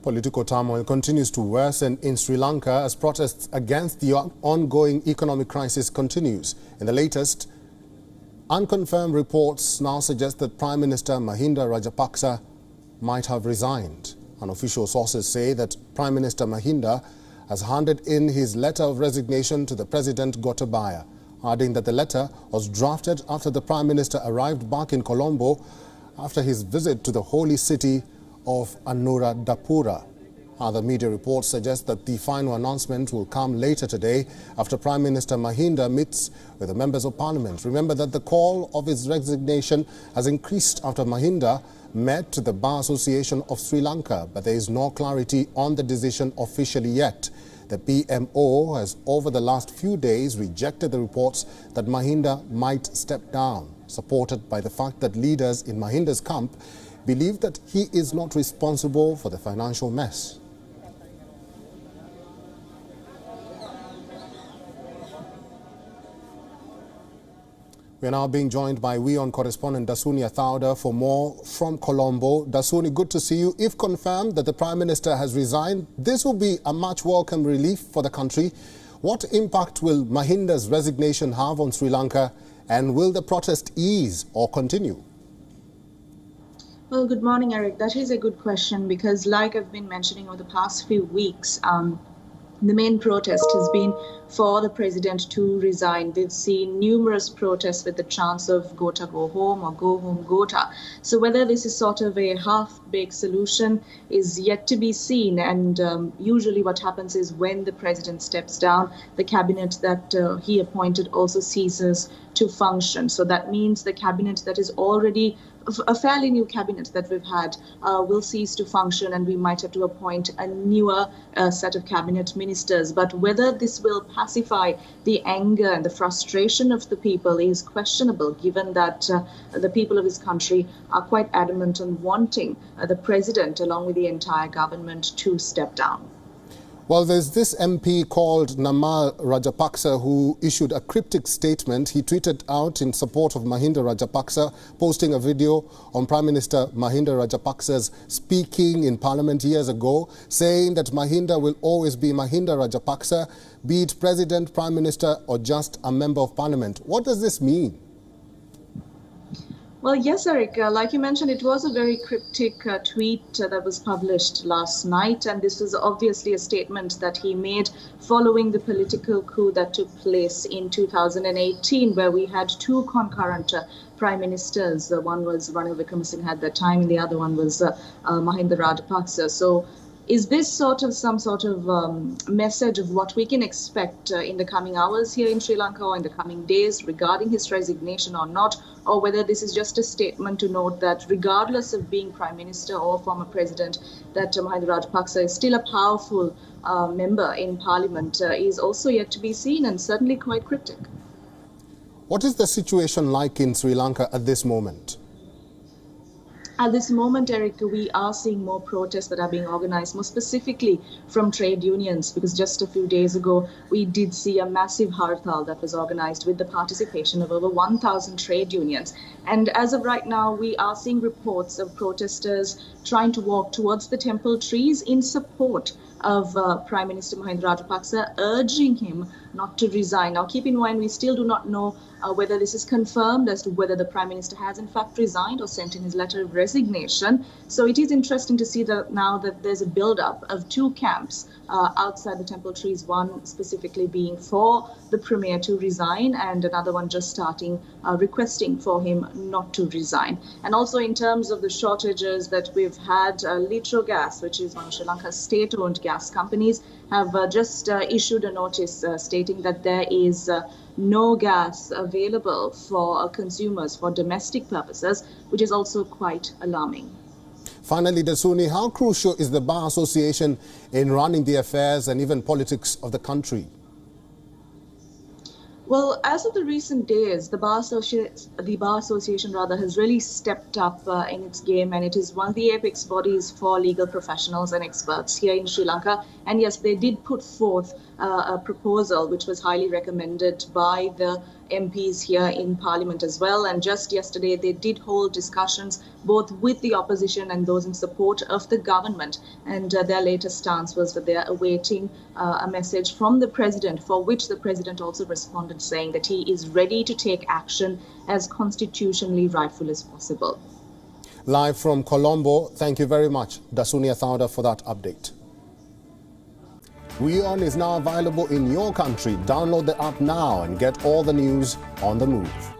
Political turmoil continues to worsen in Sri Lanka as protests against the ongoing economic crisis continues. In the latest, unconfirmed reports now suggest that Prime Minister Mahinda Rajapaksa might have resigned. Unofficial sources say that Prime Minister Mahinda has handed in his letter of resignation to the President Gotabaya, adding that the letter was drafted after the Prime Minister arrived back in Colombo after his visit to the holy city of Anuradhapura. Other media reports suggest that the final announcement will come later today after Prime Minister Mahinda meets with the members of parliament. Remember that the call of his resignation has increased after Mahinda met the Bar Association of Sri Lanka, but there is no clarity on the decision officially yet. The PMO has over the last few days rejected the reports that Mahinda might step down, supported by the fact that leaders in Mahinda's camp believe that he is not responsible for the financial mess. We are now being joined by WION correspondent Dasuni Athauda for more from Colombo. Dasuni, good to see you. If confirmed that the Prime Minister has resigned, this will be a much welcome relief for the country. What impact will Mahinda's resignation have on Sri Lanka, and will the protest ease or continue? Well, good morning, Eric. That is a good question because, like I've been mentioning over the past few weeks, the main protest has been for the president to resign. We've seen numerous protests with the chants of Gota go home or go home Gota. So whether this is sort of a half-baked solution is yet to be seen. And usually what happens is when the president steps down, the cabinet that he appointed also ceases to function. So that means the cabinet that is already a fairly new cabinet that we've had will cease to function, and we might have to appoint a newer set of cabinet ministers. But whether this will pacify the anger and the frustration of the people is questionable, given that the people of this country are quite adamant on wanting the president, along with the entire government, to step down. Well, there's this MP called Namal Rajapaksa who issued a cryptic statement. He tweeted out in support of Mahinda Rajapaksa, posting a video on Prime Minister Mahinda Rajapaksa's speaking in Parliament years ago, saying that Mahinda will always be Mahinda Rajapaksa, be it President, Prime Minister or just a Member of Parliament. What does this mean? Well, yes, Eric, like you mentioned, it was a very cryptic tweet that was published last night. And this was obviously a statement that he made following the political coup that took place in 2018, where we had two concurrent prime ministers. One was Ranil Wickremesinghe at that time, and the other one was Mahinda Rajapaksa. So is this some sort of message of what we can expect in the coming hours here in Sri Lanka or in the coming days regarding his resignation or not, or whether this is just a statement to note that regardless of being Prime Minister or former President, that Mahinda Rajapaksa is still a powerful member in Parliament is also yet to be seen, and certainly quite cryptic. What is the situation like in Sri Lanka at this moment? At this moment, Eric, we are seeing more protests that are being organized, more specifically from trade unions, because just a few days ago, we did see a massive hartal that was organized with the participation of over 1,000 trade unions. And as of right now, we are seeing reports of protesters trying to walk towards the temple trees in support of Prime Minister Mahinda Rajapaksa, urging him not to resign. Now, keep in mind, we still do not know whether this is confirmed as to whether the Prime Minister has in fact resigned or sent in his letter of resignation. So it is interesting to see that now that there's a build-up of two camps outside the temple trees, one specifically being for the Premier to resign and another one just starting requesting for him not to resign. And also in terms of the shortages that we've had, Litro Gas, which is one of Sri Lanka's state-owned gas companies, have just issued a notice stating that there is no gas available for consumers for domestic purposes, which is also quite alarming. Finally, Dasuni, how crucial is the Bar Association in running the affairs and even politics of the country? Well, as of the recent days, the Bar Association has really stepped up in its game, and it is one of the apex bodies for legal professionals and experts here in Sri Lanka. And yes, they did put forth a proposal which was highly recommended by the MPs here in Parliament as well. And just yesterday, they did hold discussions both with the opposition and those in support of the government. And their latest stance was that they are awaiting a message from the president, for which the president also responded saying that he is ready to take action as constitutionally rightful as possible. Live from Colombo, thank you very much, Dasunia Thauda, for that update. WION is now available in your country. Download the app now and get all the news on the move.